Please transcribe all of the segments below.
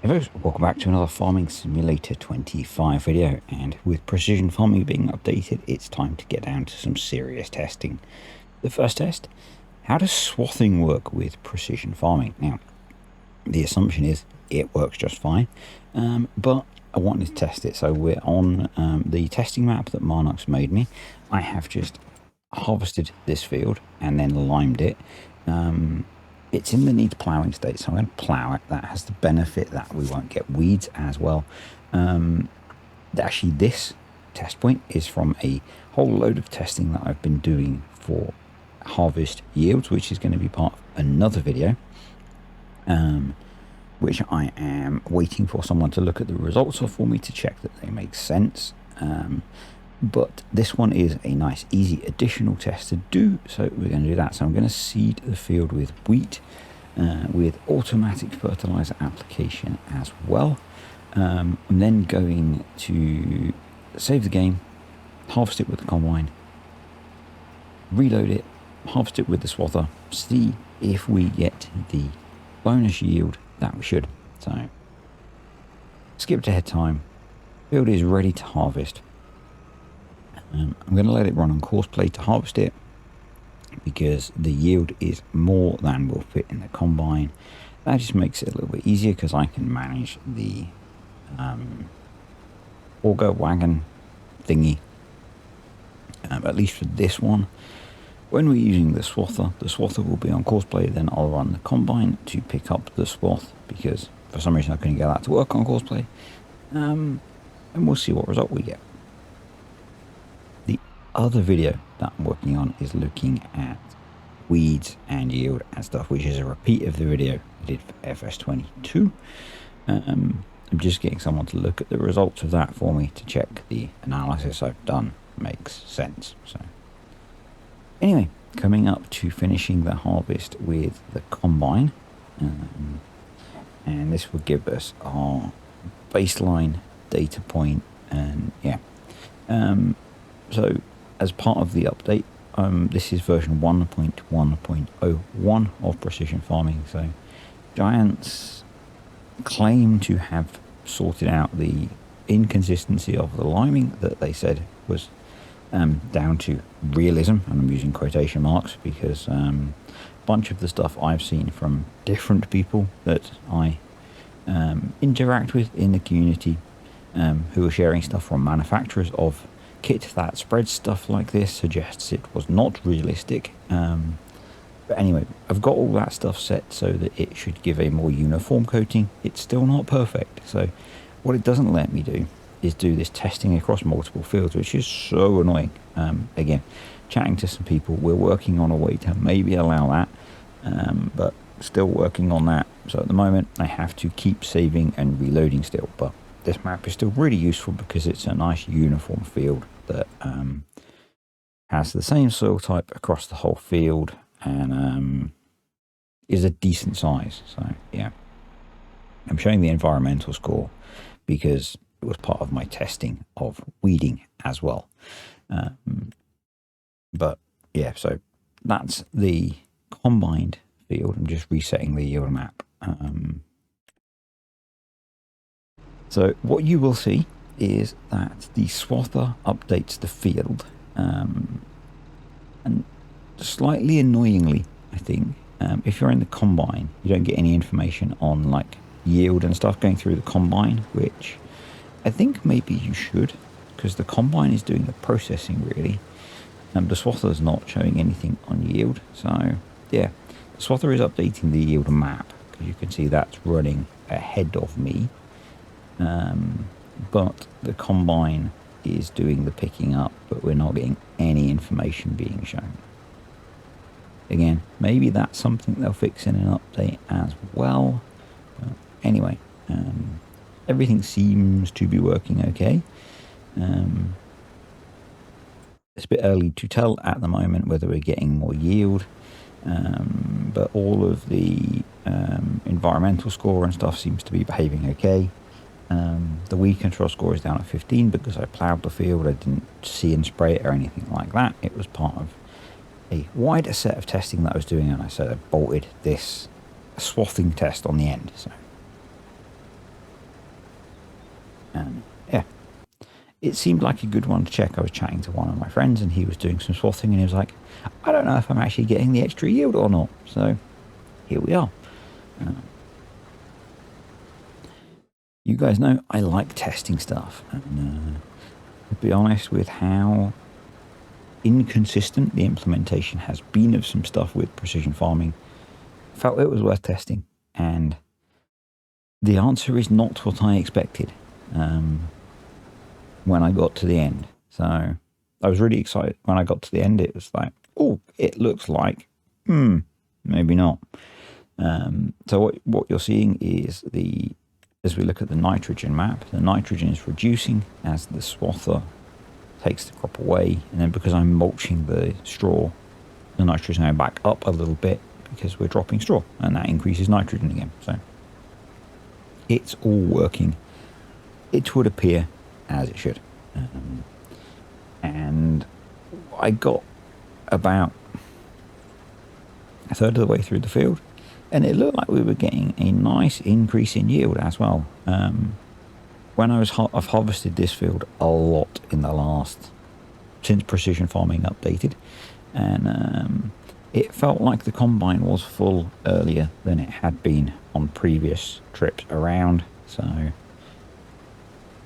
Hey folks, welcome back to another Farming Simulator 25 video, and with precision farming being updated, it's time to get down to some serious testing. The first test, how does swathing work with precision farming? Now, the assumption is it works just fine, but I wanted to test it, so we're on the testing map that Marnox made me. I have just harvested this field and then limed it. It's in the needs ploughing state, so I'm going to plough it. That has the benefit that we won't get weeds as well. Actually, this test point is from a whole load of testing that I've been doing for harvest yields, which is going to be part of another video, which I am waiting for someone to look at the results of for me to check that they make sense. But this one is a nice easy additional test to do, so we're going to do that. So I'm going to seed the field with wheat with automatic fertilizer application as well. I'm then going to save the game, harvest it with the combine, reload it, harvest it with the swather, see if we get the bonus yield that we should. So skipped ahead time, field is ready to harvest. I'm going to let it run on courseplay to harvest it because the yield is more than will fit in the combine. That just makes it a little bit easier because I can manage the auger wagon thingy, at least for this one. When we're using the swather will be on courseplay, then I'll run the combine to pick up the swath because for some reason I couldn't get that to work on courseplay, and we'll see what result we get. Other video that I'm working on is looking at weeds and yield and stuff, which is a repeat of the video I did for FS22. I'm just getting someone to look at the results of that for me to check the analysis I've done makes sense. So anyway, coming up to finishing the harvest with the combine, and this will give us our baseline data point, and yeah, so as part of the update, this is version 1.1.01 of precision farming. So Giants claim to have sorted out the inconsistency of the liming that they said was down to realism, and I'm using quotation marks because a bunch of the stuff I've seen from different people that I interact with in the community, who are sharing stuff from manufacturers of kit that spreads stuff like this, suggests it was not realistic. But anyway, I've got all that stuff set so that it should give a more uniform coating. It's still not perfect, so what it doesn't let me do is do this testing across multiple fields, which is so annoying. Again, chatting to some people, we're working on a way to maybe allow that, but still working on that. So at the moment I have to keep saving and reloading still, but this map is still really useful because it's a nice uniform field that has the same soil type across the whole field and is a decent size. So yeah, I'm showing the environmental score because it was part of my testing of weeding as well. But yeah, so that's the combined field. I'm just resetting the yield map. So what you will see is that the swather updates the field, and slightly annoyingly, I think, if you're in the combine, you don't get any information on like yield and stuff going through the combine, which I think maybe you should, because the combine is doing the processing really. The swather is not showing anything on yield, so yeah, the swather is updating the yield map because you can see that's running ahead of me. But the combine is doing the picking up, but we're not getting any information being shown. Again, maybe that's something they'll fix in an update as well. But anyway, everything seems to be working okay. It's a bit early to tell at the moment whether we're getting more yield, but all of the environmental score and stuff seems to be behaving okay. The weed control score is down at 15 because I ploughed the field. I didn't see and spray it or anything like that. It was part of a wider set of testing that I was doing, and I said I bolted this swathing test on the end. So And yeah, it seemed like a good one to check. I was chatting to one of my friends and he was doing some swathing and he was like, I don't know if I'm actually getting the extra yield or not. So here we are. You guys know I like testing stuff. And to be honest with how inconsistent the implementation has been of some stuff with precision farming, felt it was worth testing. And the answer is not what I expected when I got to the end. So I was really excited when I got to the end. It was like, oh, it looks like, maybe not. So what you're seeing is as we look at the nitrogen map, the nitrogen is reducing as the swather takes the crop away, and then because I'm mulching the straw, the nitrogen is going back up a little bit because we're dropping straw, and that increases nitrogen again. So it's all working, it would appear, as it should. And I got about a third of the way through the field, and it looked like we were getting a nice increase in yield as well. When I've harvested this field a lot in the last, since precision farming updated, and it felt like the combine was full earlier than it had been on previous trips around. So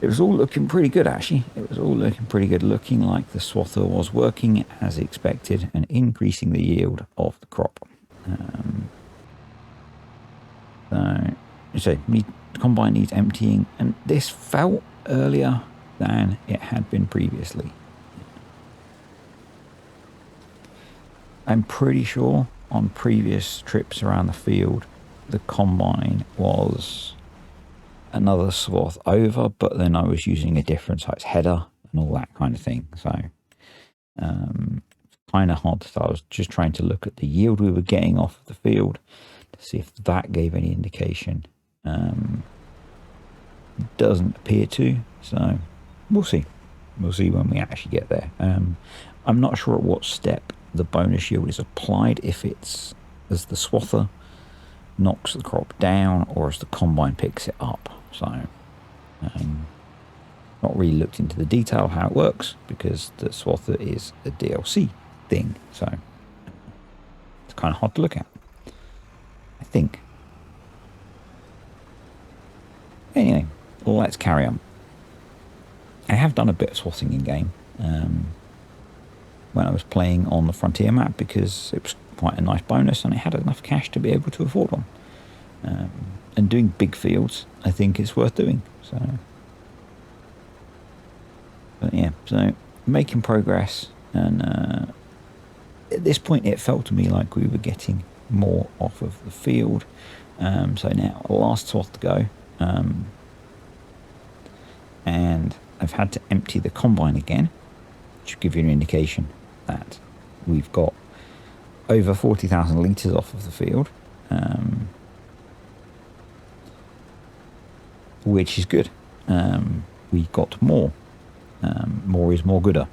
it was all looking pretty good, actually. It was all looking pretty good, looking like the swather was working as expected and increasing the yield of the crop. So the combine needs emptying, and this felt earlier than it had been previously. I'm pretty sure on previous trips around the field, the combine was another swath over, but then I was using a different size header and all that kind of thing. So kind of hard to tell. I was just trying to look at the yield we were getting off of the field to see if that gave any indication. Doesn't appear to, so we'll see. We'll see when we actually get there. I'm not sure at what step the bonus yield is applied, if it's as the swather knocks the crop down or as the combine picks it up. So not really looked into the detail of how it works, because the swather is a DLC thing, so it's kind of hard to look at, I think. Anyway, let's carry on. I have done a bit of swathing in game when I was playing on the Frontier map, because it was quite a nice bonus and it had enough cash to be able to afford one. And doing big fields, I think it's worth doing. But yeah, so making progress, and at this point it felt to me like we were getting more off of the field. So now last swath to go, and I've had to empty the combine again, which will give you an indication that we've got over 40,000 litres off of the field, which is good. We got more. More is more gooder.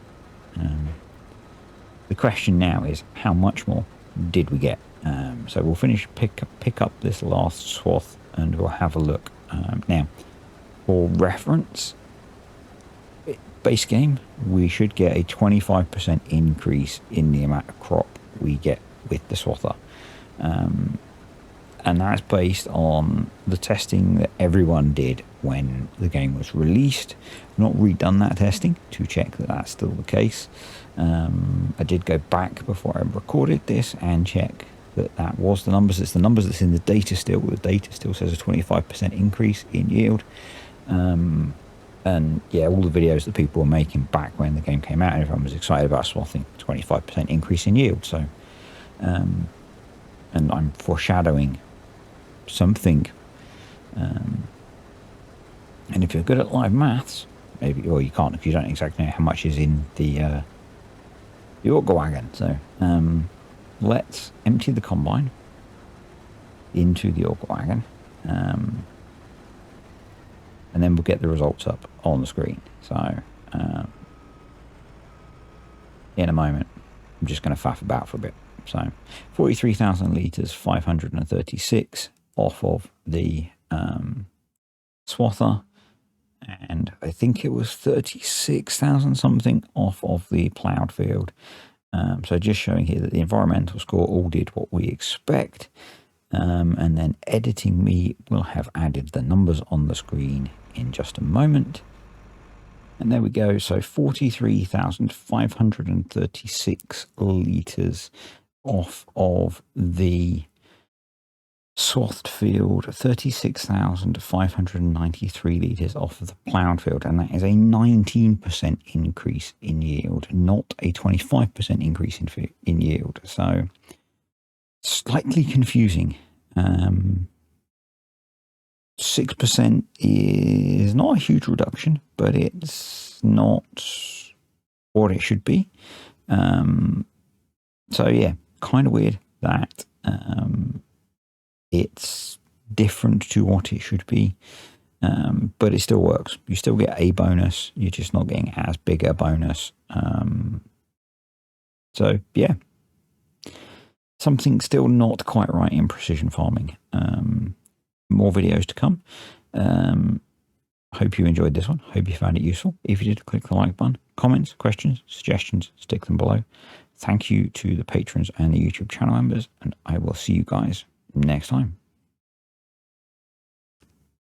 The question now is, how much more did we get? So we'll pick up this last swath and we'll have a look. Now, for reference, base game, we should get a 25% increase in the amount of crop we get with the swather. And that's based on the testing that everyone did when the game was released. I've not redone that testing to check that that's still the case. I did go back before I recorded this and check that that was the numbers. It's the numbers that's in the data still. The data still says a 25% increase in yield. And yeah, all the videos that people were making back when the game came out, everyone was excited about swathing, 25% increase in yield. So, and I'm foreshadowing something. And if you're good at live maths, maybe, or you can't if you don't exactly know how much is in the York wagon. So let's empty the combine into the York wagon, and then we'll get the results up on the screen. So in a moment, I'm just going to faff about for a bit. So 43,000 litres, 536 off of the swather, and I think it was 36,000 something off of the ploughed field. So just showing here that the environmental score all did what we expect. And then editing me will have added the numbers on the screen in just a moment. And there we go. So 43,536 litres off of the swathed field, 36,593 litres off of the ploughed field, and that is a 19% increase in yield, not a 25% increase in yield. So slightly confusing. 6% is not a huge reduction, but it's not what it should be. So yeah, kind of weird that it's different to what it should be, but it still works. You still get a bonus, you're just not getting as big a bonus. So yeah, something still not quite right in precision farming. More videos to come. Hope you enjoyed this one. Hope you found it useful. If you did, click the like button. Comments, questions, suggestions, stick them below. Thank you to the patrons and the YouTube channel members, and I will see you guys next time.